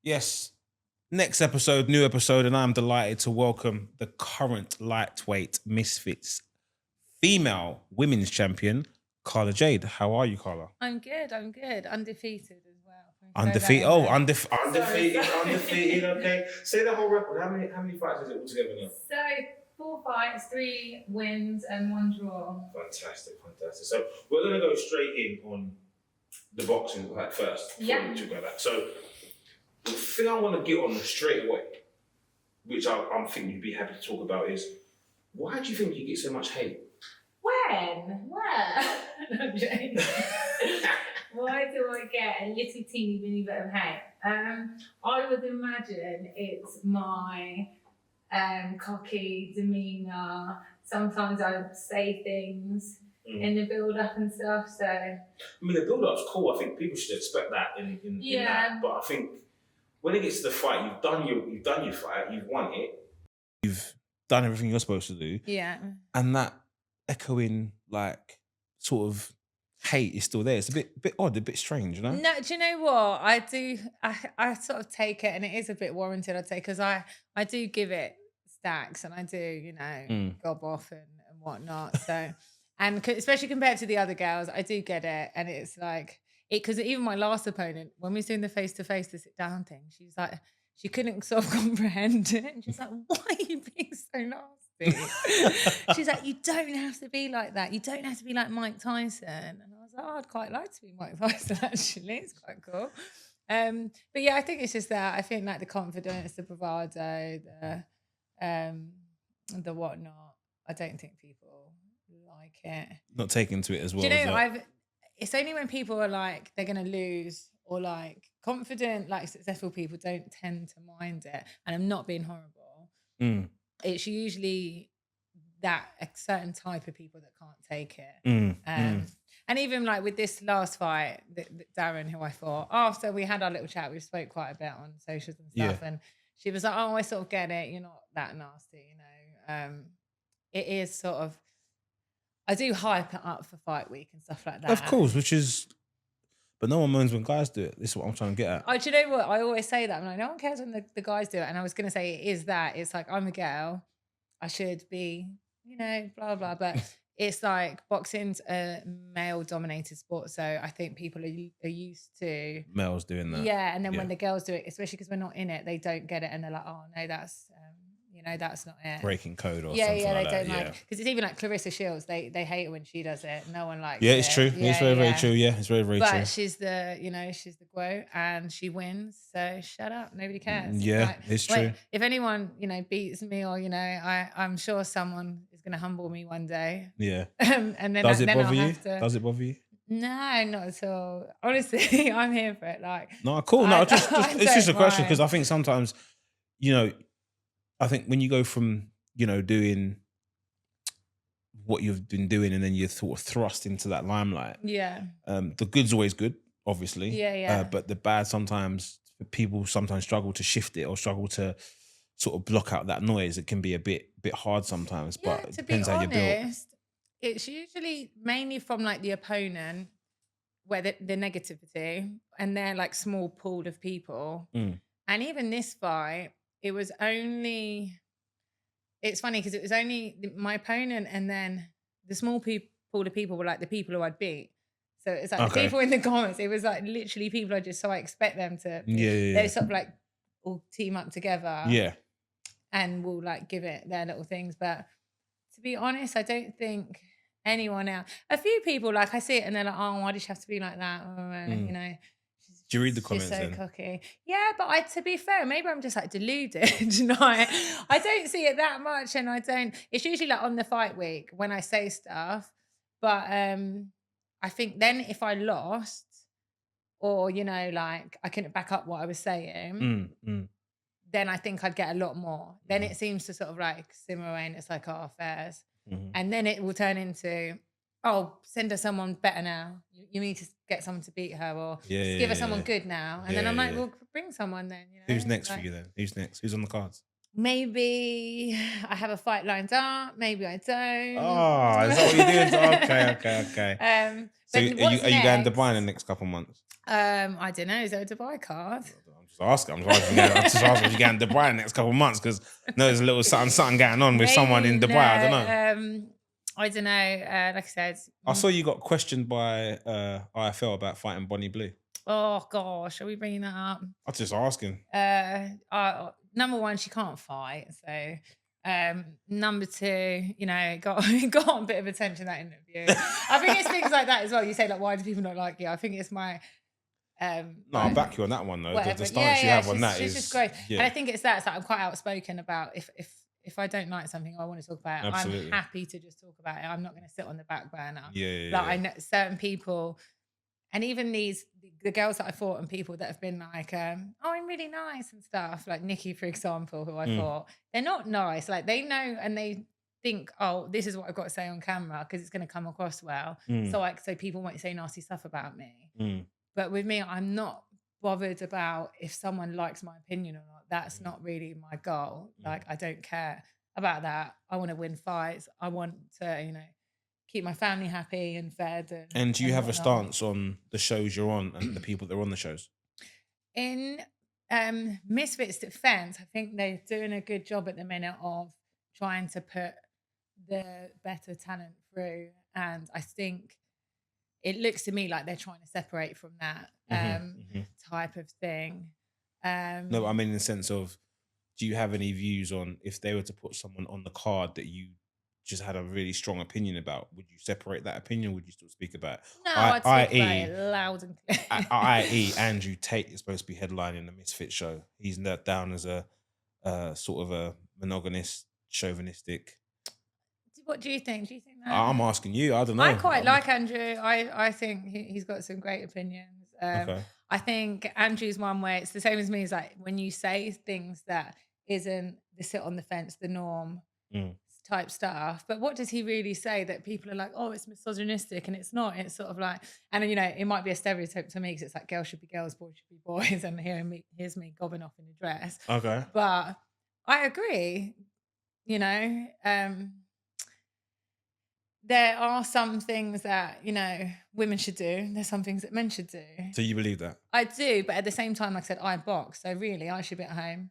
Yes. Next episode, new episode, and I'm delighted to welcome the current lightweight Misfits female women's champion, Carla Jade. How are you, Carla? I'm good. I'm good. Undefeated as well. Undefeated. Oh, undefeated. undefeated. Okay. Say the whole record. How many fights is it altogether now? So 4 fights, 3 wins, and 1 draw. Fantastic. So we're gonna go straight in on the boxing like first. Yeah. We talk about that. So the thing I want to get on straight away, which I'm thinking you'd be happy to talk about, is why do you think you get so much hate? When? Where? No, I'm joking. Why do I get a little teeny weeny bit of hate? I would imagine it's my cocky demeanour. Sometimes I say things in the build-up and stuff. So I mean, the build-up's cool. I think people should expect that in that. But I think when it gets to the fight, you've done your fight, you've won it, you've done everything you're supposed to do. Yeah. And that echoing, like, sort of hate is still there. It's a bit odd, a bit strange, you know? No, do you know what? I sort of take it, and it is a bit warranted, I'd say, because I do give it stacks, and I do, gob off and whatnot. So, and especially compared to the other girls, I do get it. And it's like, because even my last opponent, when we was doing the face-to-face, the sit-down thing, she's like, she couldn't sort of comprehend it. And she's like, why are you being so nasty? She's like, you don't have to be like that. You don't have to be like Mike Tyson. And I was like, oh, I'd quite like to be Mike Tyson, actually. It's quite cool. But yeah, I think it's just that. I think like the confidence, the bravado, the whatnot. I don't think people like it. Not taken to it as well. Do you know, it's only when people are like, they're going to lose, or like confident, like successful people don't tend to mind it. And I'm not being horrible. It's usually that a certain type of people that can't take it. And even like with this last fight, Darren, who I fought, after we had our little chat, we spoke quite a bit on socials and stuff. Yeah. And she was like, oh, I sort of get it. You're not that nasty, It is sort of, I do hype it up for fight week and stuff like that. Of course, but no one moans when guys do it. This is what I'm trying to get at. Oh, do you know what? I always say that. I'm like, no one cares when the guys do it. And I was going to say, it is that. It's like, I'm a girl. I should be, blah, blah. But it's like boxing's a male-dominated sport. So I think people are used to males doing that. Yeah. And then when the girls do it, especially because we're not in it, they don't get it. And they're like, oh, no, that's... that's not it. Breaking code or something they like that. Don't like, because it's even like Clarissa Shields. They hate it when she does it. No one likes it. Yeah, it's true. It's very true. Yeah, it's very true. But she's the, she's the quote, and she wins. So shut up. Nobody cares. Yeah, like, it's true. If anyone, beats me, or I'm sure someone is going to humble me one day. Yeah. And then does it bother you? Does it bother you? No, not at all. Honestly, I'm here for it. Like, no, cool. No, it's just a question, because I think sometimes, I think when you go from, doing what you've been doing and then you're sort of thrust into that limelight. Yeah. The good's always good, obviously. Yeah. But the bad sometimes, people sometimes struggle to shift it or struggle to sort of block out that noise. It can be a bit hard sometimes, but it depends how you're built. It's usually mainly from like the opponent, where the negativity, and they're like small pool of people. And even this fight, it was only, it's funny because it was only my opponent, and then the small pool of people were like the people who I'd beat. So it's like the people in the comments, it was like literally people so I expect them to, they sort of like all team up together. Yeah. And we'll like give it their little things. But to be honest, I don't think anyone else, a few people, like I see it and they're like, oh, why did she have to be like that? Or, do you read the comments? She's so then? cocky. Yeah, but to be fair, maybe I'm just like deluded. I don't see it that much, and it's usually like on the fight week when I say stuff. But I think then if I lost, or like I couldn't back up what I was saying, then I think I'd get a lot more. Then it seems to sort of like simmer away, and it's like, oh, fairs. And then it will turn into, oh, send her someone better now. You need to get someone to beat her, or give her someone good now. And then I'm like, well, bring someone then. Who's next for you then? Who's next? Who's on the cards? Maybe I have a fight lined up. Maybe I don't. Oh, is that what you're doing? Okay. So are you going to Dubai in the next couple of months? I don't know. Is there a Dubai card? just asking. I'm just asking if you get in Dubai in the next couple of months because there's a little something going on with someone in Dubai. I don't know. I don't know. Like I said, I saw you got questioned by IFL about fighting Bonnie Blue. Oh gosh, are we bringing that up? I'm just asking. Number one, she can't fight. So, number two, you know, got a bit of attention that interview. I think it's things like that as well. You say like, why do people not like you? I think it's my. No, I'll back you on that one though. The stance you have on that she's just great. Yeah. And I think it's that. It's like I'm quite outspoken about if I don't like something or I want to talk about it, absolutely. I'm happy to just talk about it. I'm not going to sit on the back burner. I know certain people. And even the girls that I fought and people that have been like, oh, I'm really nice and stuff, like Nikki, for example, who I fought, they're not nice. Like they know and they think, oh, this is what I've got to say on camera because it's going to come across well. So people won't say nasty stuff about me. But with me, I'm not bothered about if someone likes my opinion or not. That's not really my goal. Like I don't care about that. I want to win fights. I want to, you know, keep my family happy and fed. And do you have a stance on the shows you're on and the people that are on the shows? In Misfits Defense, I think they're doing a good job at the minute of trying to put the better talent through. And I think it looks to me like they're trying to separate from that type of thing. No, I mean in the sense of, do you have any views on if they were to put someone on the card that you just had a really strong opinion about, would you separate that opinion? Would you still speak about it? No, I'd speak about it loud and clear. I.e. Andrew Tate is supposed to be headlining the Misfit show. He's down as a sort of a monogamist, chauvinistic. What do you think? Do you think that? I'm asking you. I don't know. I quite like Andrew. I think he's got some great opinions. Okay. I think Andrew's one way. It's the same as me. Is like when you say things that isn't the sit on the fence, the norm type stuff. But what does he really say that people are like, oh, it's misogynistic, and it's not. It's sort of like, and you know, it might be a stereotype to me because it's like girls should be girls, boys should be boys, and here's me gobbing off in a dress. Okay. But I agree. You know. There are some things that, you know, women should do. There's some things that men should do. So you believe that? I do, but at the same time, like I said, I box. So really, I should be at home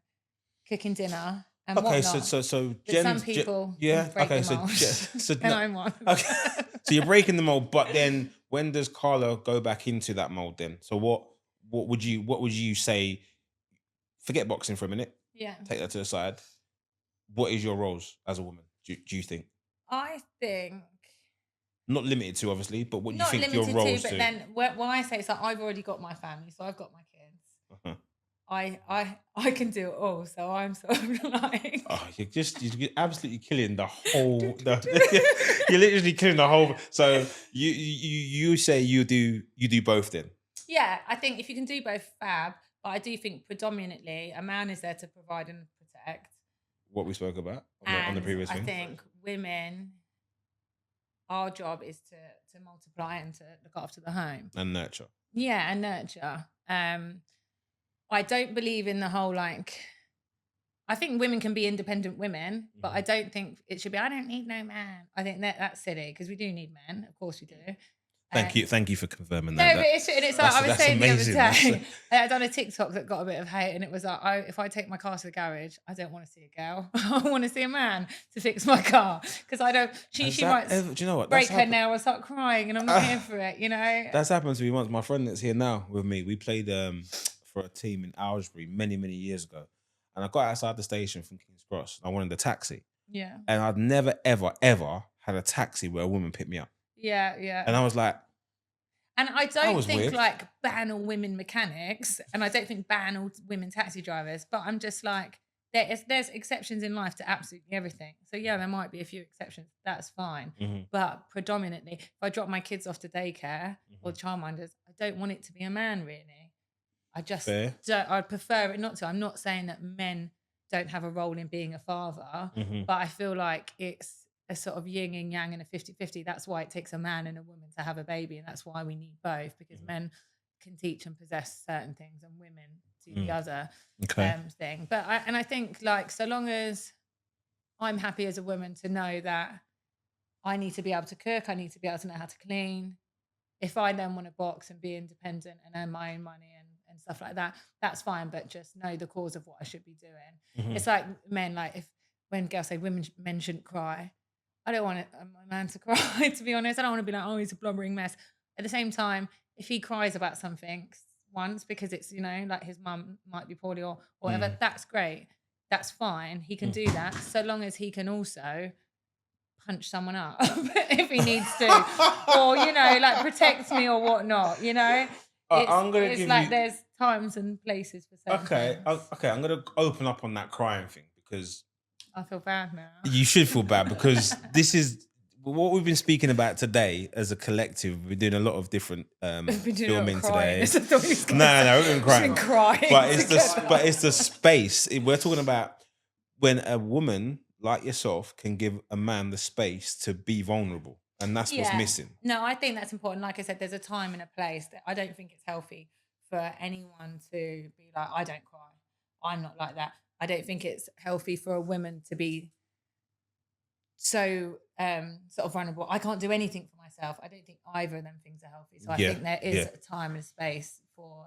cooking dinner and whatnot. So some people break the mold. And I'm one. Okay. So you're breaking the mold, but then when does Carla go back into that mold then? So what would you say? Forget boxing for a minute. Yeah. Take that to the side. What is your roles as a woman? Do you think? I think. Not limited to, obviously, but what do you think your roles to? But then when I say, so I've already got my family, so I've got my kids. I can do it all, so I'm sort of like. Oh, you're absolutely killing the whole. You're literally killing the whole. So you say you do both then? Yeah, I think if you can do both, fab. But I do think predominantly a man is there to provide and protect. What we spoke about on the previous one. I think women. Our job is to multiply and to look after the home. And nurture. Yeah, and nurture. I don't believe in the whole like, I think women can be independent women, but I don't think it should be, I don't need no man. I think that's silly because we do need men. Of course we do. Thank you for confirming that. No, but it's like I was saying amazing. The other day, I done a TikTok that got a bit of hate, and it was like, if I take my car to the garage, I don't want to see a girl. I want to see a man to fix my car because I don't. She might do you know what? break her nail or start crying, and I'm not here for it. You know. That's happened to me once. My friend that's here now with me, we played for a team in Aylesbury many years ago, and I got outside the station from King's Cross. And I wanted a taxi. Yeah. And I'd never ever had a taxi where a woman picked me up. Yeah. And I was like, and I don't think weird. like ban all women mechanics, and I don't think ban all women taxi drivers, but I'm just like, there's exceptions in life to absolutely everything. So yeah, there might be a few exceptions. That's fine. But predominantly, if I drop my kids off to daycare or childminders, I don't want it to be a man really. I just I'd prefer it not to. I'm not saying that men don't have a role in being a father, but I feel like it's a sort of yin and yang and a 50-50. That's why it takes a man and a woman to have a baby. And that's why we need both, because men can teach and possess certain things and women do the other thing. But I think like, so long as I'm happy as a woman to know that I need to be able to cook, I need to be able to know how to clean. If I then want to box and be independent and earn my own money and stuff like that, that's fine, but just know the cause of what I should be doing. Mhm. It's like men, like when girls say men shouldn't cry, I don't want my man to cry, to be honest. I don't want to be like, oh, he's a blubbering mess. At the same time, if he cries about something once because it's, like his mum might be poorly or whatever, that's great. That's fine. He can do that so long as he can also punch someone up if he needs to, or like protect me or whatnot. I'm gonna it's give like you. there's times and places for certain things. Okay. I'm gonna open up on that crying thing because I feel bad now. you should feel bad because this is what we've been speaking about today as a collective. We're doing a lot of different filming today. No, we've been crying. But it's the space. We're talking about when a woman like yourself can give a man the space to be vulnerable, and that's what's missing. No, I think that's important. Like I said, there's a time and a place that I don't think it's healthy for anyone to be like, I don't cry. I'm not like that. I don't think it's healthy for a woman to be so sort of vulnerable. I can't do anything for myself. I don't think either of them things are healthy. So I think there is a time and space for,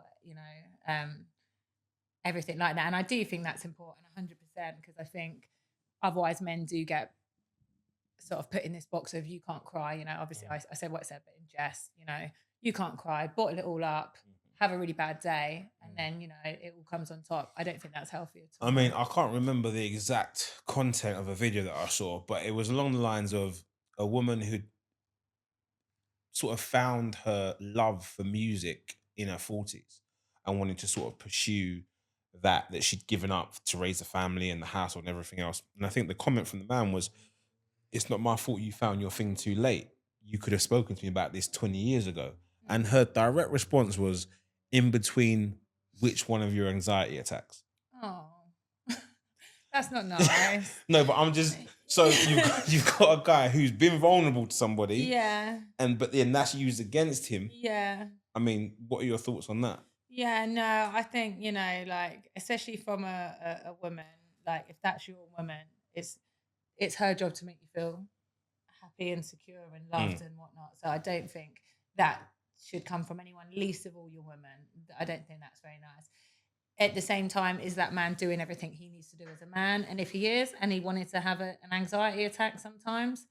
everything like that. And I do think that's important 100% because I think otherwise men do get sort of put in this box of you can't cry. Obviously I said what I said, but in jest, you can't cry, bottle it all up, have a really bad day, and then it all comes on top. I don't think that's healthy at all. I mean, I can't remember the exact content of a video that I saw, but it was along the lines of a woman who sort of found her love for music in her 40s and wanted to sort of pursue that she'd given up to raise a family and the house and everything else. And I think the comment from the man was, it's not my fault you found your thing too late. You could have spoken to me about this 20 years ago. And her direct response was, in between which one of your anxiety attacks? Oh, that's not nice. No, but I'm just, so you've got a guy who's been vulnerable to somebody. Yeah. But then that's used against him. Yeah. I mean, what are your thoughts on that? Yeah, no, I think, like, especially from a woman, like if that's your woman, it's her job to make you feel happy and secure and loved and whatnot. So I don't think that should come from anyone, least of all your woman. I don't think that's very nice. At the same time, is that man doing everything he needs to do as a man? And if he is, and he wanted to have an anxiety attack sometimes,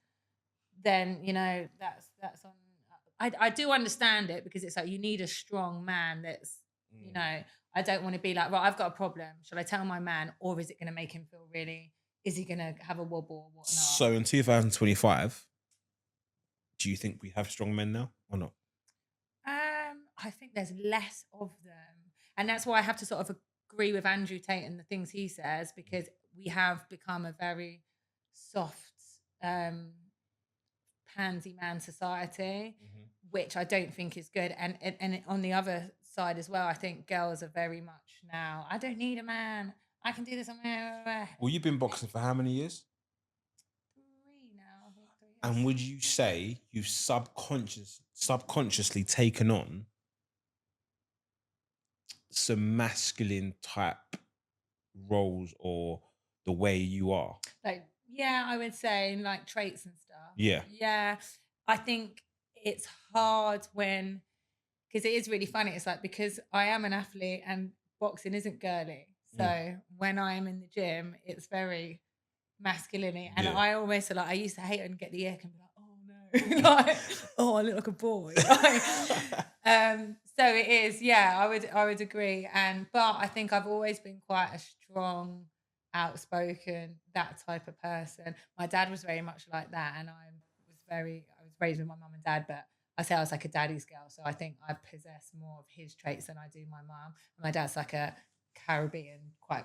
then that's on. I do understand it because it's like you need a strong man that's I don't want to be like, right, I've got a problem. Shall I tell my man, or is it going to make him feel really? Is he going to have a wobble or whatnot? So in 2025, do you think we have strong men now or not? I think there's less of them. And that's why I have to sort of agree with Andrew Tate and the things he says, because we have become a very soft, pansy man society, which I don't think is good. And on the other side as well, I think girls are very much now, I don't need a man. I can do this on my own. Well, you've been boxing for how many years? 3 now, I think 3 years. And would you say you've subconsciously taken on some masculine type roles or the way you are? Like, yeah, I would say like traits and stuff. Yeah. Yeah. I think it's hard because it is really funny. It's like, because I am an athlete and boxing isn't girly. So when I am in the gym, it's very masculine. And I almost I used to hate it and get the ick and be like, oh no, like, oh, I look like a boy. So it is, yeah, I would agree. But I think I've always been quite a strong, outspoken, that type of person. My dad was very much like that, and I was raised with my mum and dad, but I say I was like a daddy's girl. So I think I possess more of his traits than I do my mum. And my dad's like a Caribbean, quite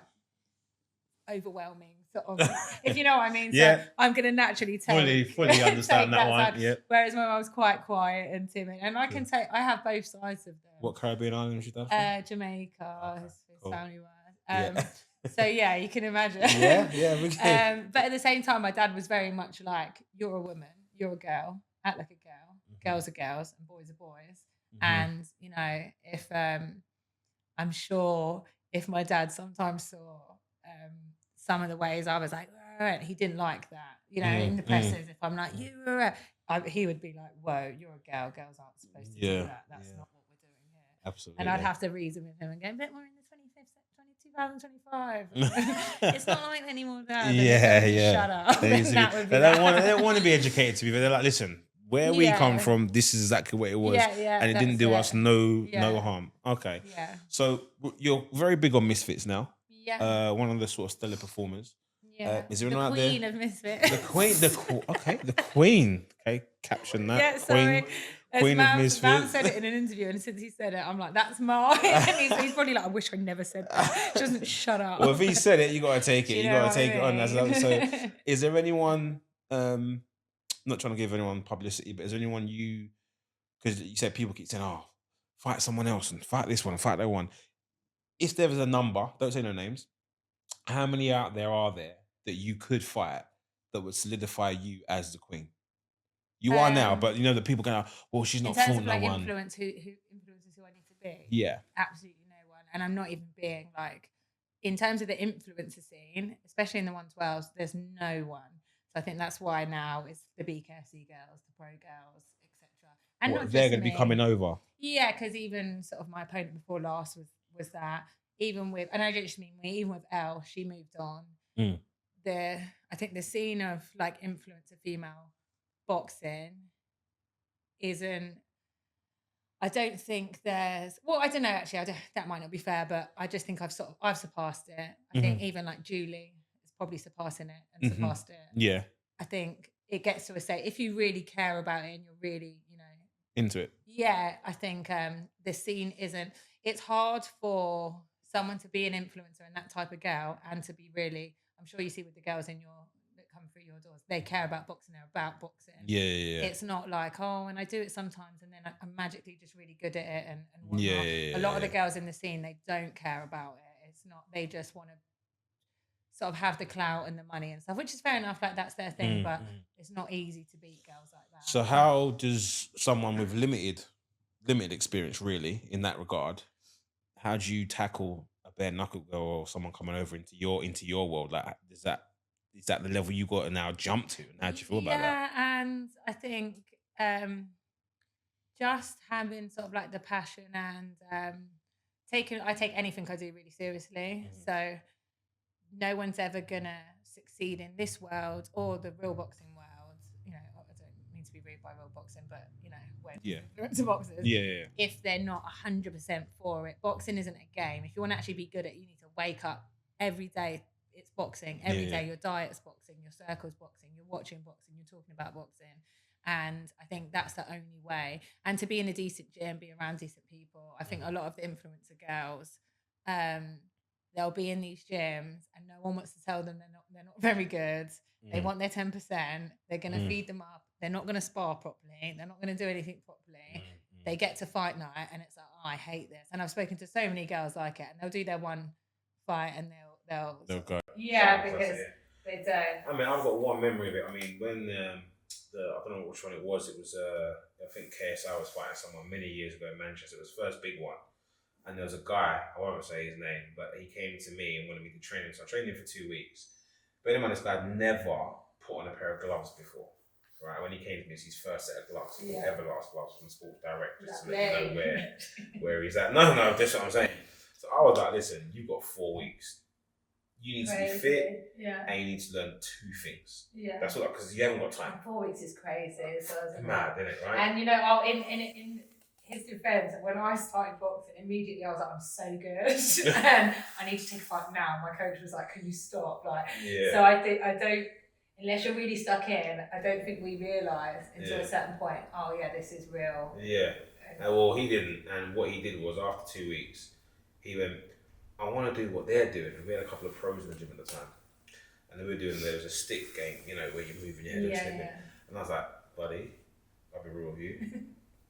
overwhelming sort of, if you know what I mean. So I'm going to naturally fully understand that one. Yeah. Whereas my mum's quite quiet and timid, and I have both sides of them. What Caribbean island she does from? Jamaica. His cool. family was. So yeah, you can imagine. Yeah. But at the same time, my dad was very much like, you're a woman, you're a girl, act like a girl. Girls are girls and boys are boys. And if I'm sure if my dad sometimes saw some of the ways I was like, he didn't like that, in the presses. If I'm like, he would be like, whoa, you're a girl. Girls aren't supposed to do that. That's not what we're doing here. Absolutely. And I'd have to reason with him and go, but we're in the 2025. It's not like anymore now. Shut up. They don't want to be educated to be, but they're like, listen, where we come from, this is exactly what it was. And it didn't do us no harm. Okay. Yeah. So you're very big on Misfits now. Yeah. One of the sort of stellar performers. Yeah. Is there anyone out there? The Queen of Misfits. The Queen. Okay, caption that. Yeah, sorry. Queen of Misfits. Mam said it in an interview, and since he said it, I'm like, that's mine. And he's probably like, I wish I never said that. She doesn't shut up. Well, if he said it, you got to take it. You got to take it on. So, is there anyone, not trying to give anyone publicity, but is there anyone because you said people keep saying, oh, fight someone else and fight this one and fight that one. If there was a number, don't say no names, how many out there are there that you could fight that would solidify you as the queen? You are now, but you know that people go, well, she's not fought no one. Influence who influences who I need to be. Yeah, absolutely no one. And I'm not even being like, in terms of the influencer scene, especially in the 112s, there's no one. So I think that's why now it's the BKFC girls, the pro girls, etc. And not they're going to be coming over. Yeah, because even sort of my opponent before last was that. Even with, and I don't just mean me, even with Elle, she moved on. I think the scene of like influencer female boxing isn't, I don't think there's, well, I don't know, actually, that might not be fair, but I just think I've surpassed it. I think even like Julie is probably surpassing it and surpassed it. Yeah. I think it gets to a state, if you really care about it and you're really, into it. Yeah, I think the scene isn't, it's hard for someone to be an influencer and that type of girl and to be really, I'm sure you see with the girls that come through your doors, they care about boxing, they're about boxing. Yeah. It's not like, oh, and I do it sometimes and then I'm magically just really good at it and whatnot. Yeah. A lot of the girls in the scene, they don't care about it. It's not, they just want to sort of have the clout and the money and stuff, which is fair enough, like that's their thing, but it's not easy to beat girls like that. So how does someone with limited experience really in that regard, how do you tackle a bare knuckle girl or someone coming over into your world? Like, is that the level you got to now jump to? And how do you feel about that? Yeah, and I think just having sort of like the passion and I take anything I do really seriously. So no one's ever gonna succeed in this world or the real boxing world. I don't mean to be rude by real boxing, but when influencer boxers, if they're not 100% for it, boxing isn't a game. If you want to actually be good at it, you need to wake up every day. It's boxing every day. Your diet's boxing, your circle's boxing, you're watching boxing, you're talking about boxing. And I think that's the only way. And to be in a decent gym, be around decent people. I think a lot of the influencer girls, they'll be in these gyms and no one wants to tell them they're not very good. They want their 10%. They're going to feed them up. They're not going to spar properly. They're not going to do anything properly. They get to fight night and it's like, oh, I hate this. And I've spoken to so many girls like it, and they'll do their one fight and they'll go. Yeah, because they don't. I mean, I've got one memory of it. I mean, when I don't know which one it was. It was I think KSI was fighting someone many years ago in Manchester. It was the first big one. And there was a guy, I won't say his name, but he came to me and wanted me to train him. So I trained him for 2 weeks. But anyway, this guy had never put on a pair of gloves before. Right, when he came to me, it's his first set of gloves. He ever last gloves from Sports Direct, just to let you know where he's at. No, that's what I'm saying. So I was like, listen, you've got 4 weeks. You need to be fit, and you need to learn 2 things. Yeah, that's what, because you haven't got time. 4 weeks is crazy. So mad, isn't it? Right? And in his defense, when I started boxing, immediately I was like, I'm so good, and I need to take a fight now. My coach was like, can you stop? So I don't. Unless you're really stuck in, I don't think we realise until a certain point, oh yeah, this is real. Yeah. Well, he didn't. And what he did was, after 2 weeks, he went, I want to do what they're doing. And we had a couple of pros in the gym at the time. And they were doing, there was a stick game, where you're moving your head and sticking. And I was like, buddy, I'll be real with you.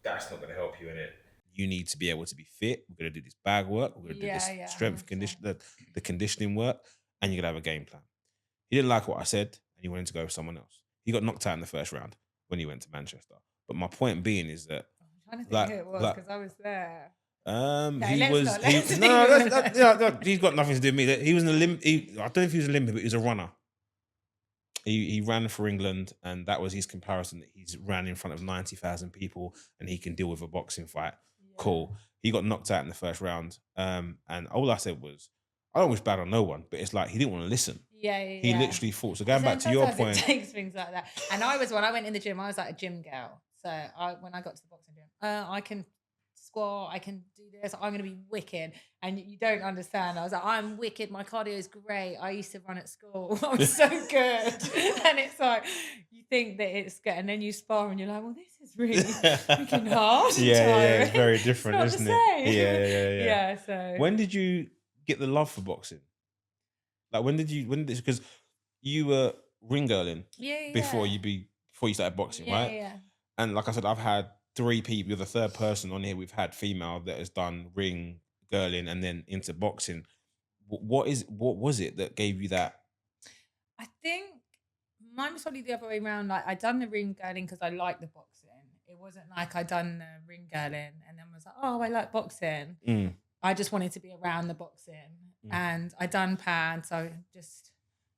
That's not going to help you in it. You need to be able to be fit. We're going to do this bag work. We're going to do this strength condition, the conditioning work. And you're going to have a game plan. He didn't like what I said. And he wanted to go with someone else. He got knocked out in the first round when he went to Manchester. But my point being is that, I'm trying to think who it was, because I was there. He's got nothing to do with me. He was an Olympic. I don't know if he was an Olympic, but he was a runner. He ran for England, and that was his comparison. That he's ran in front of 90,000 people, and he can deal with a boxing fight. Cool. He got knocked out in the first round. And all I said was, I don't wish bad on no one, but it's like he didn't want to listen. He literally thought. So going back to your point, it takes things like that. And I went in the gym. I was like a gym girl. So when I got to the boxing gym, I can squat, I can do this. I'm going to be wicked. And you don't understand. I was like, I'm wicked. My cardio is great. I used to run at school. I was so good. And it's like, you think that it's good. And then you spar and you're like, well, this is really freaking hard. Yeah, it's very different, it's isn't it? Yeah. Yeah, so. When did you get the love for boxing? Like, when did because you were ring girling before you started boxing, right? Yeah. And like I said, I've had 3 people. You're the 3rd person on here we've had female that has done ring girling and then into boxing. What was it that gave you that? I think mine was probably the other way around. Like, I done the ring girling because I liked the boxing. It wasn't like I done the ring girling and then was like, oh, I like boxing. I just wanted to be around the boxing. And I done pads. So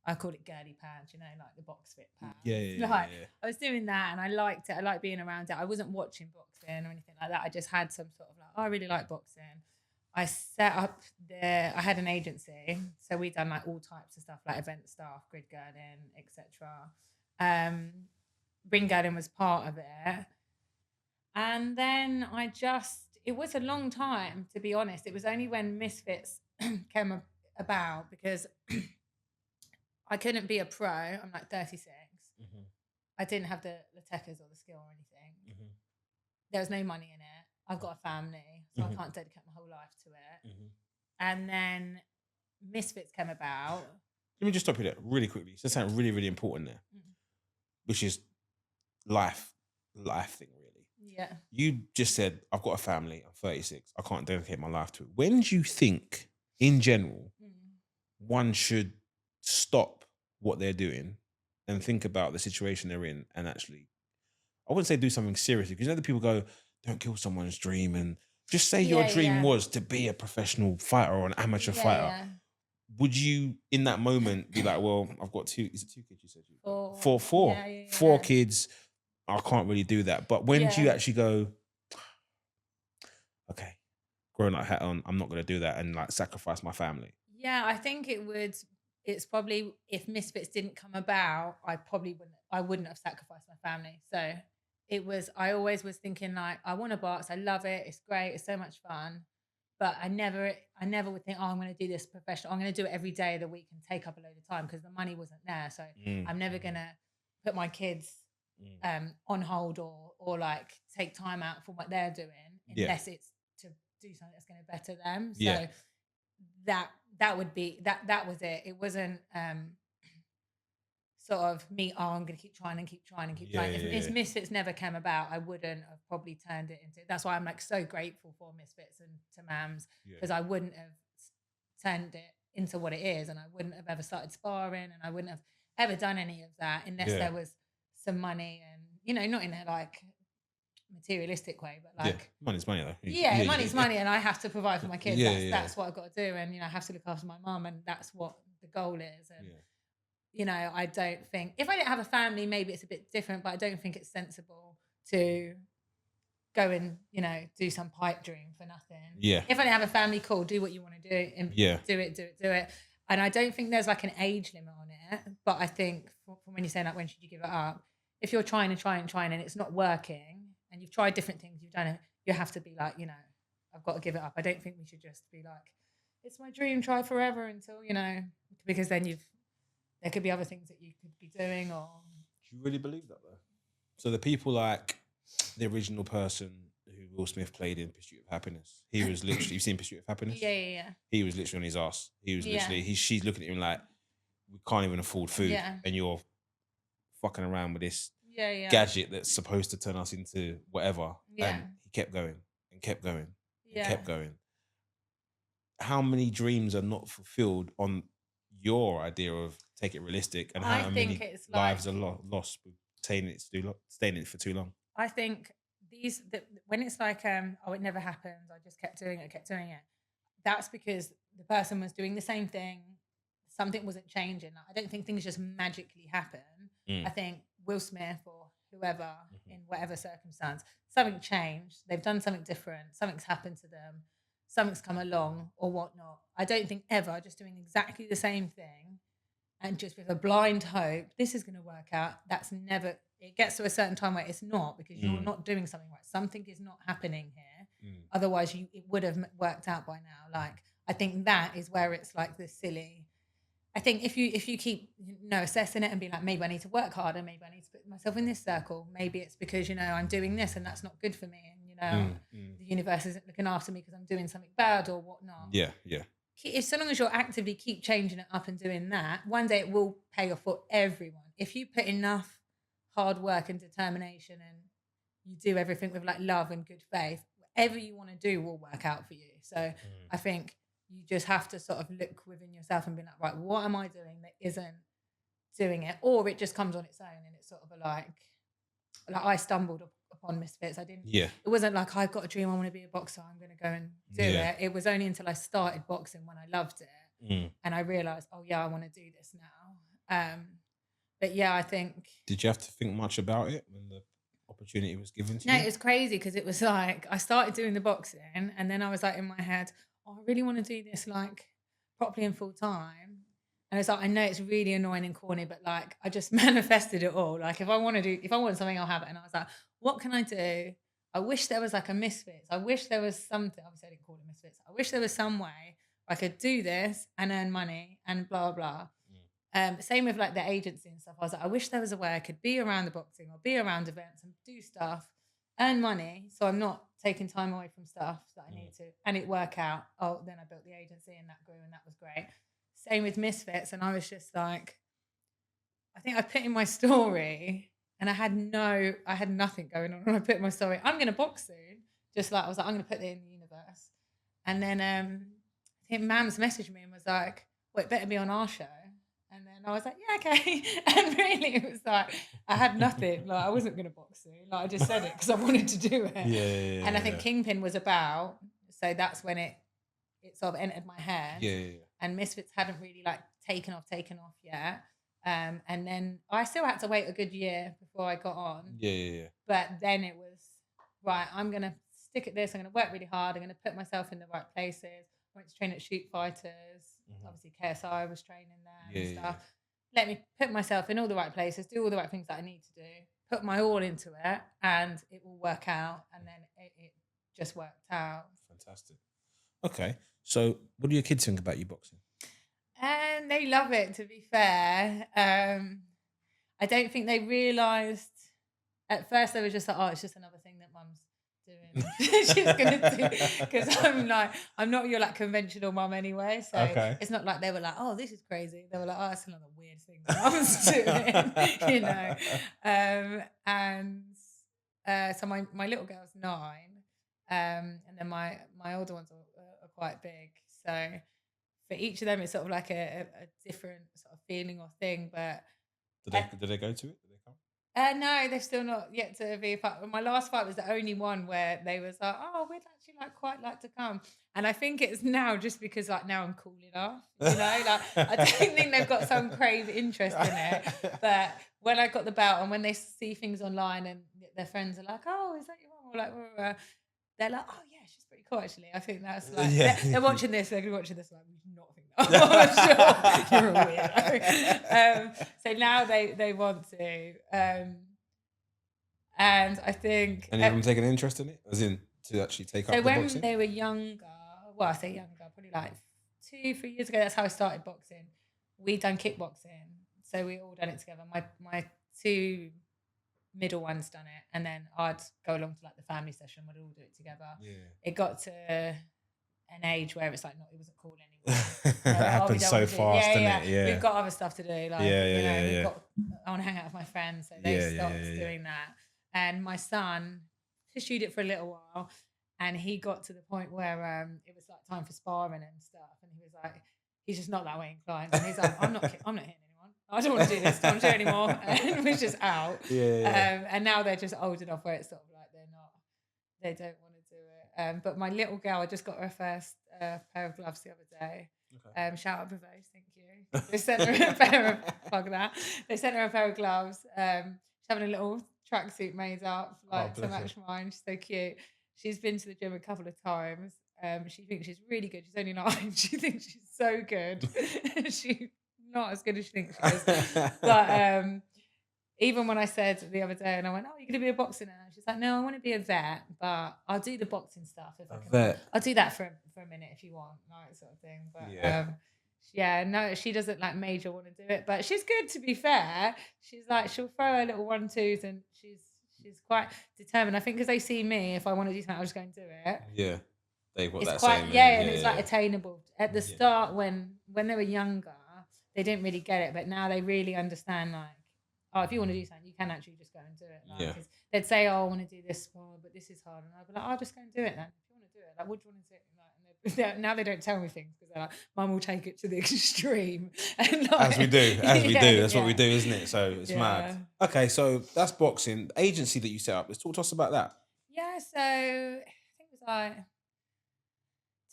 I called it girly pads, like the box fit pads. Yeah. I was doing that and I liked it. I liked being around it. I wasn't watching boxing or anything like that. I just had some sort of like, oh, I really like boxing. I set up I had an agency. So we done like all types of stuff, like event staff, grid girding, etc. Ring girding was part of it. And then it was a long time, to be honest. It was only when Misfits came about because I couldn't be a pro. I'm like 36. I didn't have the techers or the skill or anything. There was no money in it. I've got a family, so I can't dedicate my whole life to it. And then Misfits came about. Let me just stop you there really quickly. It's something really, really important there, which is life thing, really. Yeah. You just said, I've got a family. I'm 36. I can't dedicate my life to it. When do you think, in general, one should stop what they're doing and think about the situation they're in and actually, I wouldn't say do something seriously, because the people go, don't kill someone's dream, and just say your dream was to be a professional fighter or an amateur fighter. Yeah. Would you, in that moment, be like, well, I've got 2, is it 2 kids you said? 4. 4. 4 kids, I can't really do that. But when do you actually go, okay, grown up hat on, I'm not going to do that and like sacrifice my family? Yeah, I think it's probably, if Misfits didn't come about, I wouldn't have sacrificed my family. So I always was thinking like, I want to box. I love it. It's great. It's so much fun. But I never would think, oh, I'm going to do this professional. I'm going to do it every day of the week and take up a load of time, because the money wasn't there. So I'm never going to put my kids on hold or like take time out for what they're doing, unless it's to do something that's going to better them. So that would be that was it. It wasn't sort of me, oh, I'm going to keep trying and keep trying and keep trying. If Misfits never came about, I wouldn't have probably turned it into. That's why I'm like so grateful for Misfits and to Mams, because I wouldn't have turned it into what it is, and I wouldn't have ever started sparring, and I wouldn't have ever done any of that unless there was some money, and not in a like materialistic way, but like money's money though. Money's money, and I have to provide for my kids. That's what I've got to do, and I have to look after my mum, and that's what the goal is. And I don't think, if I didn't have a family, maybe it's a bit different, but I don't think it's sensible to go and do some pipe dream for nothing. If I didn't have a family, cool, do what you want to do, and do it. And I don't think there's like an age limit on it, but I think from when you're saying like, when should you give it up, if you're trying and it's not working, and you've tried different things, you've done it, you have to be like, I've got to give it up. I don't think we should just be like, it's my dream, try forever until, because then there could be other things that you could be doing. Or do you really believe that though? So the people like the original person who Will Smith played in Pursuit of Happiness, he was literally, you've seen Pursuit of Happiness? Yeah. He was literally on his ass. He was literally, she's looking at him like, we can't even afford food, and you're fucking around with this gadget that's supposed to turn us into whatever. And he kept going and kept going and kept going. How many dreams are not fulfilled on your idea of take it realistic, and how many lives are lost with staying in it for too long? I think when it's like, oh, it never happens, I just kept doing it, that's because the person was doing the same thing, something wasn't changing. I don't think things just magically happen. I think Will Smith or whoever in whatever circumstance, something changed, they've done something different, something's happened to them, something's come along or whatnot. I don't think ever just doing exactly the same thing and just with a blind hope, this is going to work out. That's never, it gets to a certain time where it's not, because you're not doing something right. Something is not happening here. Otherwise, it would have worked out by now. Like, I think that is where it's like this silly. I think if you keep assessing it and be like, maybe I need to work harder, maybe I need to put myself in this circle, maybe it's because I'm doing this and that's not good for me, and the universe isn't looking after me because I'm doing something bad or whatnot. Yeah. If so long as you're actively keep changing it up and doing that, one day it will pay off for everyone. If you put enough hard work and determination and you do everything with like love and good faith, whatever you want to do will work out for you. So I think you just have to sort of look within yourself and be like, right, what am I doing that isn't doing it? Or it just comes on its own and it's sort of like I stumbled upon Misfits. I didn't. Yeah. It wasn't like I've got a dream. I want to be a boxer. I'm going to go and do it. It was only until I started boxing when I loved it, and I realized, oh yeah, I want to do this now. But yeah, I think. Did you have to think much about it when the opportunity was given to you? No, it was crazy because it was like I started doing the boxing, and then I was like in my head, oh, I really want to do this like properly and full time. And it's like, I know it's really annoying and corny, but like I just manifested it all. Like if I want something, I'll have it. And I was like, what can I do? I wish there was like a Misfits. I wish there was something. Obviously, I didn't call it Misfits. I wish there was some way I could do this and earn money and blah blah. Same with like the agency and stuff. I was like, I wish there was a way I could be around the boxing or be around events and do stuff, earn money, so I'm not taking time away from stuff that I need to, and it work out. Oh, then I built the agency and that grew and that was great. Same with Misfits, and I was just like, I think I put in my story, and I had nothing going on. And I put in my story, I'm going to box soon. Just like I was like, I'm going to put it in the universe. And then I think Mams messaged me and was like, well, it better be on our show. And then I was like, yeah, okay. And really, it was like I had nothing. Like I wasn't going to box soon. Like I just said it because I wanted to do it. Yeah. And I think Kingpin was about, so that's when it sort of entered my head. Yeah. And Misfits hadn't really like taken off yet. And then I still had to wait a good year before I got on. Yeah. But then it was, right, I'm going to stick at this. I'm going to work really hard. I'm going to put myself in the right places. I went to train at Shoot Fighters. Obviously, KSI was training there and stuff. Let me put myself in all the right places, do all the right things that I need to do, put my all into it, and it will work out. And then it just worked out. Fantastic. Okay. So what do your kids think about you boxing? And they love it, to be fair. I don't think they realised, at first they were just like, oh, it's just another thing that mum's doing. She's going to do, because I'm not your like conventional mum anyway. So It's not like they were like, oh, this is crazy. They were like, oh, it's another weird thing that mum's doing, So my little girl's 9. And then my older ones are quite big. So for each of them, it's sort of like a different sort of feeling or thing. But did they go to it? Did they come? No, they've still not yet to be a part. My last fight was the only one where they was like, oh, we'd actually quite like to come. And I think it's now just because like now I'm cool enough, like I don't think they've got some crazy interest in it. But when I got the belt and when they see things online and their friends are like, oh, is that your mum? Or like, they're like, oh yeah, she's pretty cool actually. I think that's like they're watching this, they're watching this like, we do not think that. Sure, you're a weirdo. So now they want to, and I think any of them taking an interest in it, as in to actually take up the boxing? When they were younger, well, I say younger, probably like 2-3 years ago. That's how I started boxing. We done kickboxing, so we all done it together. My 2 middle one's done it, and then I'd go along to like the family session. We'd all do it together. Yeah. It got to an age where it's like it wasn't cool anymore. It happens so fast, doesn't it? Yeah. We've got other stuff to do. Like, I want to hang out with my friends, so they stopped doing that. And my son pursued it for a little while, and he got to the point where it was like time for sparring and stuff, and he was like, he's just not that way inclined, and he's like, I'm not hitting anyone. I don't want to do this. I don't want to do it anymore. And we're just out. And now they're just old enough where it's sort of like they don't want to do it. But my little girl, I just got her first pair of gloves the other day. Okay. Shout out Bavose, thank you. They sent her a pair of They sent her a pair of gloves. She's having a little tracksuit made up, like to match mine. She's so cute. She's been to the gym a couple of times. She thinks she's really good. She's only 9. She thinks she's so good. She's not as good as she thinks she is. But even when I said the other day, and I went, "Oh, you're going to be a boxer now?" She's like, "No, I want to be a vet, but I'll do the boxing stuff if I can. Vet. I'll do that for a minute if you want, like sort of thing." But yeah, no, she doesn't like major want to do it, but she's good to be fair. She's like she'll throw her little 1-2s, and she's quite determined. I think because they see me, if I want to do something, I'll just go and do it. Yeah, they've got that quite, same. And it's like attainable. At the start, when they were younger, they didn't really get it, but now they really understand. Like, oh, if you want to do something, you can actually just go and do it. Like, they'd say, "Oh, I want to do this more, but this is hard," and I'd be like, "I'll just go and do it then. If you want to do it, like, what do you want to do?" Like, now they don't tell me things because they're like, "Mum will take it to the extreme." And like, as we do. That's what we do, isn't it? So it's mad. Okay, so that's boxing. The agency that you set up. Let's talk to us about that. Yeah, so I think it was like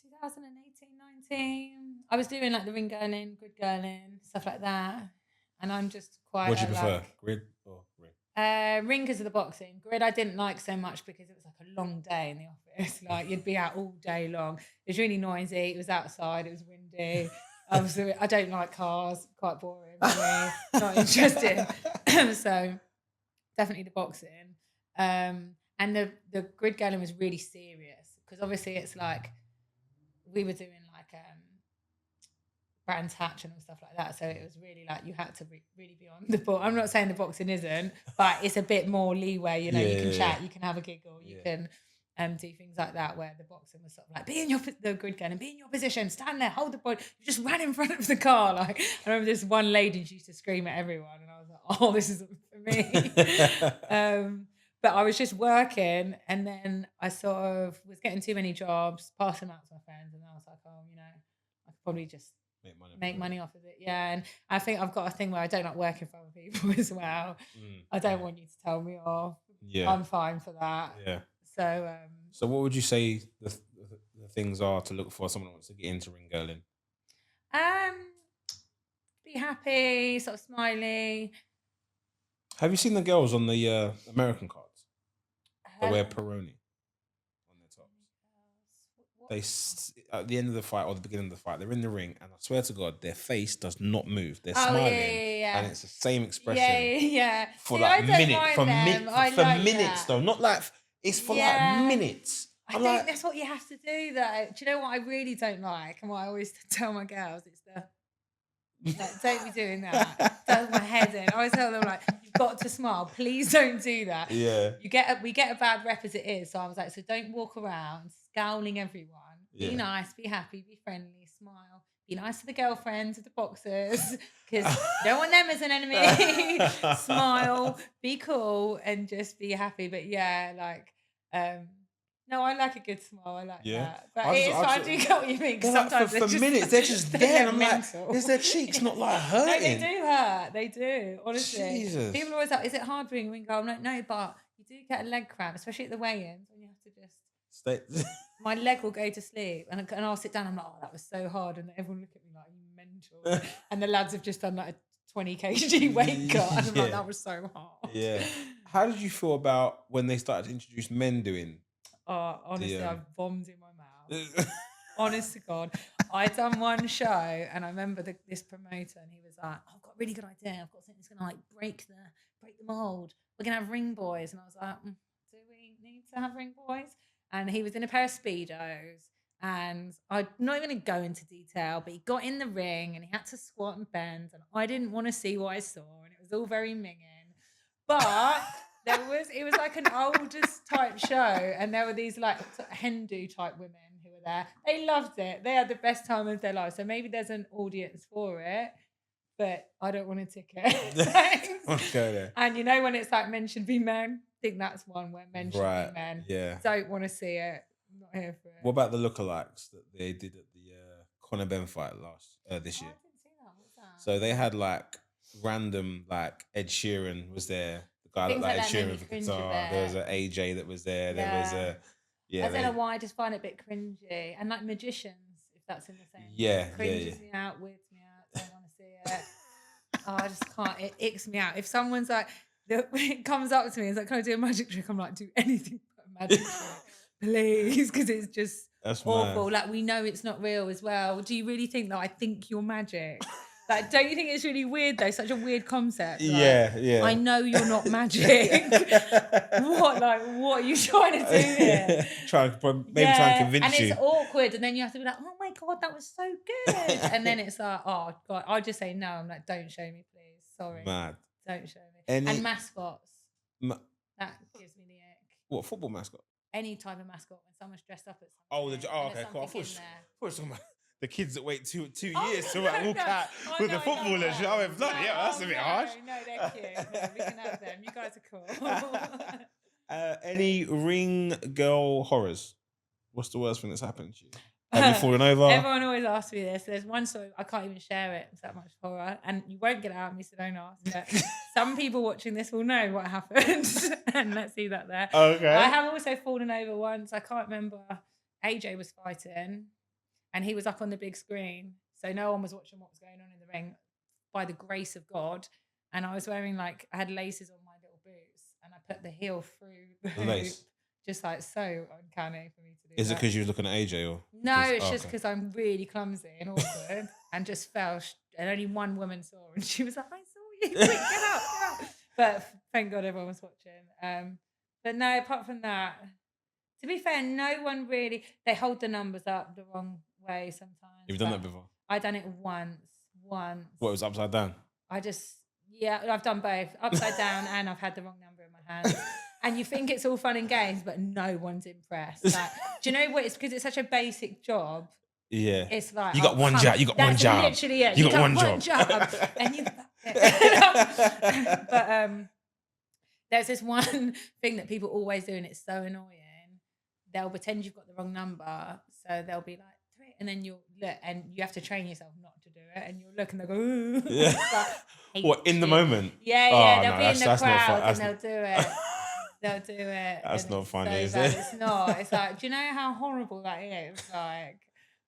2018, 19. I was doing like the ring girling, grid girling, stuff like that. And I'm just quite. What do you prefer, grid or ring? Ring because of the boxing. Grid I didn't like so much because it was like a long day in the office. Like you'd be out all day long. It was really noisy. It was outside. It was windy. I don't like cars. Quite boring for me. Not interested. So definitely the boxing. And the grid girling was really serious because obviously it's like we were doing like Brands Hatch and all stuff like that. So it was really like you had to really be on the ball. I'm not saying the boxing isn't, but it's a bit more leeway. You know, you can chat, you can have a giggle, you can do things like that. Where the boxing was sort of like be in the grid gun and be in your position, stand there, hold the ball. You just ran in front of the car. Like I remember this one lady, she used to scream at everyone, and I was like, "Oh, this isn't for me." But I was just working, and then I sort of was getting too many jobs, passing them out to my friends, and I was like, "Oh, you know, I could probably just." Make money off of it, and I think I've got a thing where I don't like working for other people as well. I don't want you to tell me off. I'm fine for that. So what would you say the things are to look for someone who wants to get into ring girling? Be happy, sort of smiley. Have you seen the girls on the American cards? They wear Peroni. They at the end of the fight or the beginning of the fight, they're in the ring, and I swear to God, their face does not move. They're smiling, and it's the same expression. For like minutes, though. Not like it's for like minutes. I think that's what you have to do, though. Do you know what I really don't like, and what I always tell my girls? It's like, don't be doing that. Does my head in. I always tell them like, you've got to smile. Please don't do that. Yeah. We get a bad rep as it is. So I was like, so don't walk around scowling everyone. Be nice, be happy, be friendly, smile. Be nice to the girlfriends, to the boxers, because you don't want them as an enemy. Smile, be cool, and just be happy. But no, I like a good smile. I like that. But I do get what you mean. Because sometimes for minutes they're just there. And I'm like, is their cheeks not like hurting? No, they do hurt. They do. Honestly, Jesus. People are always like, "Is it hard being a ring girl?" I'm like, no, but you do get a leg cramp, especially at the weigh-ins when you have to just stay. My leg will go to sleep, and I'll sit down. I'm like, "Oh, that was so hard," and everyone look at me like, "You mental." And the lads have just done like a 20 kg weight cut, and I'm like, "That was so hard." Yeah. How did you feel about when they started to introduce men doing? Oh, honestly, I bombed in my mouth. Honest to God. I'd done one show, and I remember this promoter, and he was like, "I've got a really good idea. I've got something that's going to like break the mold. We're going to have ring boys." And I was like, "Do we need to have ring boys?" And he was in a pair of Speedos, and I'm not even going to go into detail, but he got in the ring, and he had to squat and bend, and I didn't want to see what I saw, and it was all very minging. But... it was like an oldest type show, and there were these like Hindu type women who were there. They loved it. They had the best time of their life. So maybe there's an audience for it, but I don't want a ticket. Okay. And you know when it's like men should be men, I think that's one where men should be men. Yeah. Don't want to see it. I'm not here for it. What about the lookalikes that they did at the Conor Ben fight this year? I didn't see that. What's that? So they had like random like Ed Sheeran was there. I looked like Ed Sheeran with a guitar. There was an AJ that was there. There was a I don't know why. I just find it a bit cringy, and like magicians, if that's in the same. Cringes me out, weirds me out. Don't want to see it. I just can't. It icks me out. If someone's like it comes up to me. It's like, can I do a magic trick? I'm like, do anything but a magic trick, please, because it's just awful. Mad. Like, we know it's not real as well. Do you really think that I think you're magic? Like, don't you think it's really weird though? Such a weird concept. Like, yeah. I know you're not magic. What are you trying to do here? Maybe try and convince you. And it's awkward, and then you have to be like, oh my God, that was so good. And then it's like, oh God, I'll just say no. I'm like, don't show me, please. Sorry. Mad. Don't show me. And mascots. That gives me the ick. What, football mascot? Any type of mascot when someone's dressed up as something. Okay, cool. I thought the kids that wait two years to walk out with the footballers. I went, bloody hell, that's a bit harsh. No, they're cute. No, we can have them. You guys are cool. Any ring girl horrors? What's the worst thing that's happened to you? Have you fallen over? Everyone always asks me this. There's one story, I can't even share it. It's that much horror. And you won't get it out of me, so don't ask. But some people watching this will know what happened. And let's see that there. Okay. I have also fallen over once. I can't remember. AJ was fighting. And he was up on the big screen. So no one was watching what was going on in the ring by the grace of God. And I was wearing I had laces on my little boots. And I put the heel through the hoop. Just so uncanny for me to do. Is it because you were looking at AJ or? No, it's just because I'm really clumsy and awkward and just fell. And only one woman saw, and she was like, "I saw you. Quick, get out, get out!" But thank God everyone was watching. But no, apart from that, to be fair, no one really. They hold the numbers up the wrong way sometimes. You've done that before? I done it once. What, it was upside down? I've done both, upside down, and I've had the wrong number in my hand. And you think it's all fun and games, but no one's impressed. Like, do you know what? It's because it's such a basic job. Yeah. It's like, you got one job. You got one job. Literally it. You got one job. And you. But there's this one thing that people always do, and it's so annoying. They'll pretend you've got the wrong number, so they'll be like, 3, and then you'll look, and you have to train yourself not to do it, and you'll look and they'll go, ooh. Yeah. What, in the moment? Yeah, they'll be in the crowd and they'll do it. They'll do it. That's not funny, so is bad. it? It's not. It's like, do you know how horrible that is?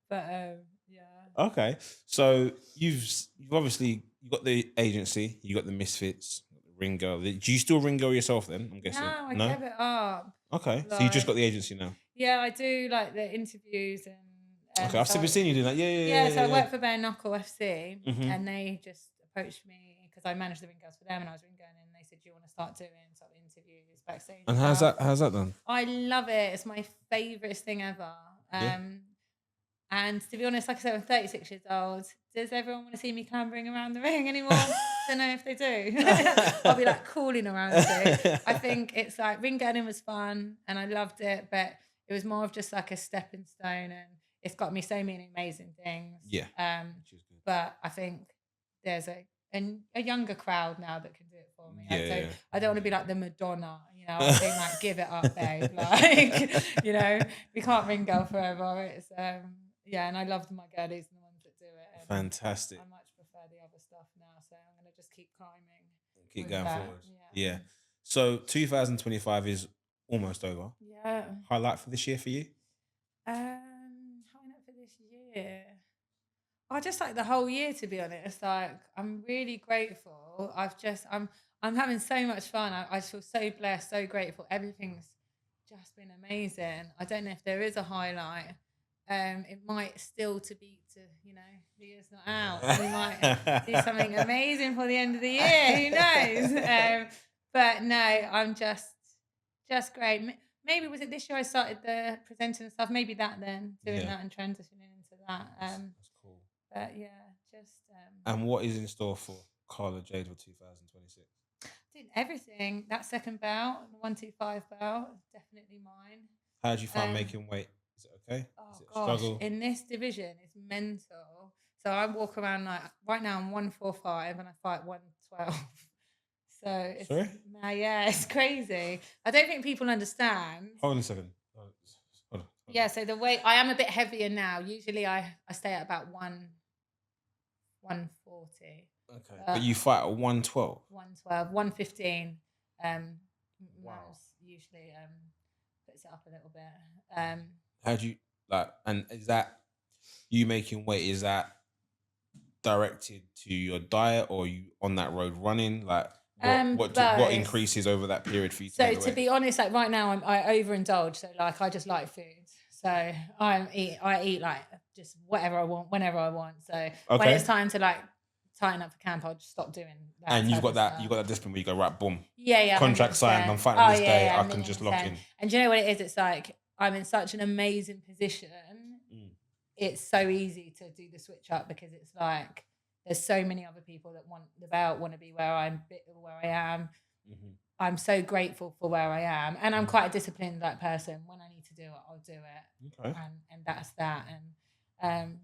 But yeah. Okay, so you've obviously you got the agency, you got the Misfits, the ring girl. Do you still ring girl yourself then? I'm guessing. No, I gave it up. Okay, so you just got the agency now. Yeah, I do the interviews and. Okay, I've been seeing you doing that. Yeah. So I work for Bare Knuckle FC, and they just approached me because I managed the ring girls for them, and I was ring girling, and they said, "Do you want to start doing sort of interviews backstage?" And how's that done? I love it. It's my favourite thing ever. And to be honest, like I said, I'm 36 years old. Does everyone want to see me clambering around the ring anymore? Don't know if they do. I'll be crawling around it. I think it's ring girling was fun and I loved it, but it was more of just a stepping stone, and it's got me so many amazing things. Yeah. But I think there's a younger crowd now that can do it for me. I don't want to be like the Madonna, I think give it up, babe. We can't ring girl forever. It's and I loved my girlies and the ones that do it. Fantastic. I much prefer the other stuff now, so I'm gonna just keep climbing. Keep going forward. Yeah. So 2025 is almost over. Yeah. Highlight for this year for you? Highlight for this year. I just the whole year, to be honest. I'm really grateful. I'm having so much fun. I feel so blessed, so grateful. Everything's just been amazing. I don't know if there is a highlight. It might still the year's not out. We might do something amazing for the end of the year. Who knows? But no, I'm just great. Maybe was it this year I started the presenting and stuff? Maybe that then doing that and transitioning into that. That's cool. But yeah, just. And what is in store for Carla Jade for 2026? Dude, everything. That second bout, the 125 bout, definitely mine. How did you find making weight? Is it okay? Oh is it gosh, struggle? in this division, it's mental. So I walk around right now I'm 145 and I fight 112. So it's it's crazy. I don't think people understand. Hold on a second. Hold on. Yeah, so the weight I am a bit heavier now. Usually I stay at about 140. Okay. But you fight at 112? 112, 115. Wow. Usually puts it up a little bit. How do you and is that you making weight, is that directed to your diet or are you on that road running? What increases over that period for you? So to be honest, like right now, I overindulge. So like I just like food. So I eat like just whatever I want, whenever I want. So when it's time to like tighten up for camp, I'll just stop doing that. And you've got that discipline where you go, right, boom. Yeah. Contract 100%. Signed, I'm fighting this day, I can just lock in. And do you know what it is? It's like I'm in such an amazing position. It's so easy to do the switch up because it's like there's so many other people that want the belt, want to be where I am. I'm so grateful for where I am, and I'm quite a disciplined like person. When I need to do it, I'll do it, and that's that. And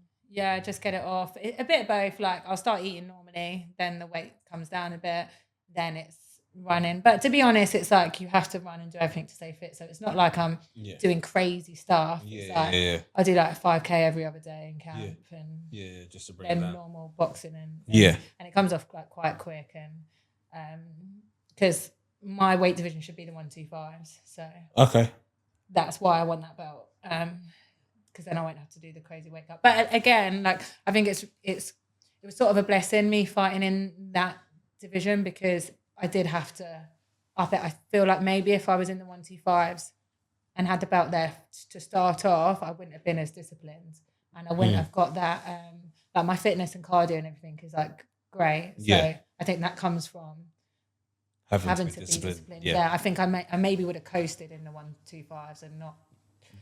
just get it off. A bit of both. Like I'll start eating normally, then the weight comes down a bit, then it's running. But to be honest, it's like you have to run and do everything to stay fit. So it's not like I'm doing crazy stuff. I do like 5K every other day in camp, and just to bring it down. Normal boxing and it comes off like quite quick, and because my weight division should be the 125s. So that's why I want that belt. Because then I won't have to do the crazy weight cut. But again, like I think it was sort of a blessing me fighting in that division because I did have to up it. I feel like maybe if I was in the 125s and had the belt there to start off, I wouldn't have been as disciplined and I wouldn't have got that. Like my fitness and cardio and everything is like great. So I think that comes from having to be disciplined. Yeah, I think I maybe would have coasted in the 125s and not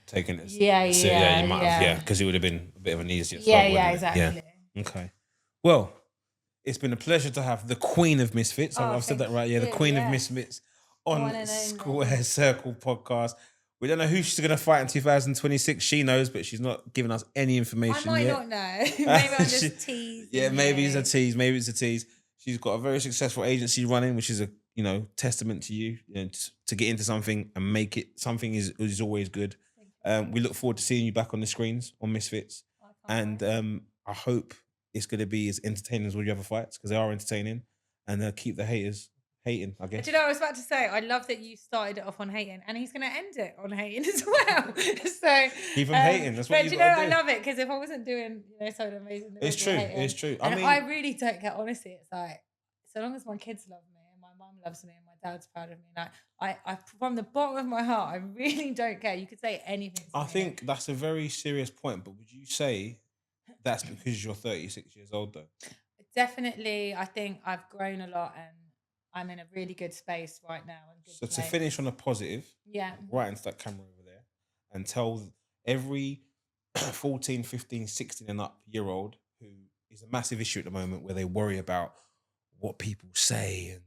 taken it. You might have, because it would have been a bit of an easier start. Exactly. Yeah. Okay. Well, it's been a pleasure to have the Queen of Misfits. I've said that right. Yeah, the Queen of Misfits on Square Circle podcast. We don't know who she's going to fight in 2026. She knows, but she's not giving us any information yet. I might not know. Maybe I'm just teasing. Yeah, maybe it's a tease. Maybe it's a tease. She's got a very successful agency running, which is a testament to you. To get into something and make it something is always good. We look forward to seeing you back on the screens on Misfits, and I hope it's going to be as entertaining as all your other fights because they are entertaining, and keep the haters hating, I guess. Do you know what I was about to say? I love that you started it off on hating, and he's going to end it on hating as well. So keep him hating. That's what you know. I love it because if I wasn't doing something amazing, it's true. It's true. And I really don't get honestly. It's like so long as my kids love me and my mum loves me and my dad's proud of me, like I from the bottom of my heart, I really don't care. You could say anything. I think that's a very serious point, but would you say that's because you're 36 years old though? Definitely. I think I've grown a lot and I'm in a really good space right now. So to finish on a positive, right into that camera over there and tell every 14, 15, 16 and up year old who is a massive issue at the moment where they worry about what people say and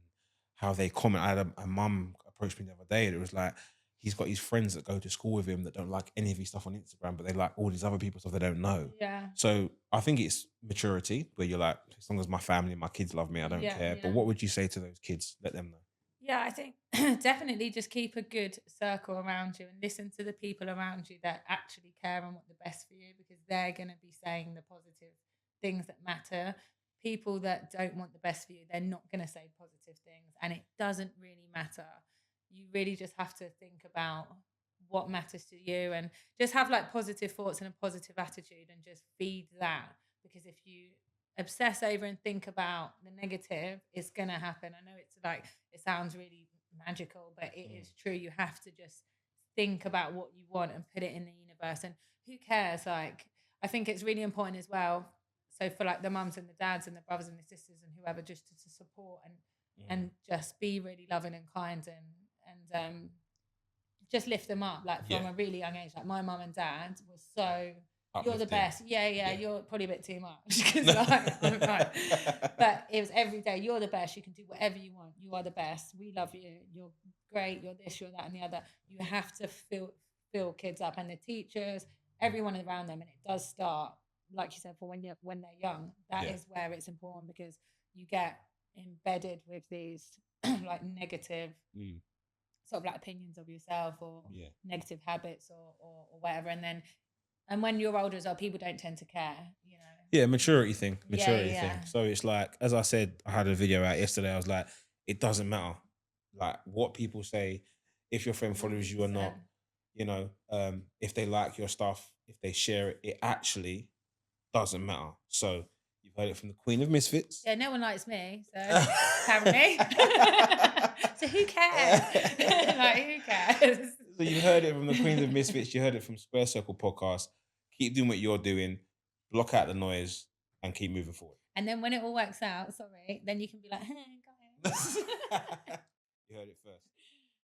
how they comment. I had a mum approached me the other day and it was like, he's got his friends that go to school with him that don't like any of his stuff on Instagram, but they like all these other people's stuff they don't know. Yeah. So I think it's maturity where you're like, as long as my family and my kids love me, I don't care. Yeah. But what would you say to those kids? Let them know. Yeah, I think definitely just keep a good circle around you and listen to the people around you that actually care and want the best for you because they're going to be saying the positive things that matter. People that don't want the best for you, they're not going to say positive things and it doesn't really matter. You really just have to think about what matters to you and just have like positive thoughts and a positive attitude and just feed that. Because if you obsess over and think about the negative, it's going to happen. I know it's like, it sounds really magical, but it is true. You have to just think about what you want and put it in the universe. And who cares? Like, I think it's really important as well. So for like the mums and the dads and the brothers and the sisters and whoever, just to support and just be really loving and kind and just lift them up like from a really young age. Like my mum and dad was so you're the best. Yeah, you're probably a bit too much because I'm right. But it was every day. You're the best. You can do whatever you want. You are the best. We love you. You're great. You're this. You're that, and the other. You have to fill kids up and the teachers, everyone around them, and it does start like you said for when they're young. That is where it's important because you get embedded with these like negative. Sort of like opinions of yourself or negative habits or whatever. And when you're older as well, people don't tend to care, you know. Yeah, maturity thing. So it's like, as I said, I had a video out yesterday. I was like, it doesn't matter. Like what people say, if your friend follows you or not, you know, if they like your stuff, if they share it, it actually doesn't matter. So you've heard it from the Queen of Misfits. Yeah, no one likes me, so apparently. So who cares? Like, who cares? So you heard it from the Queen of Misfits. You heard it from Square Circle Podcast. Keep doing what you're doing. Block out the noise and keep moving forward. And then when it all works out, then you can be like, hey, guys.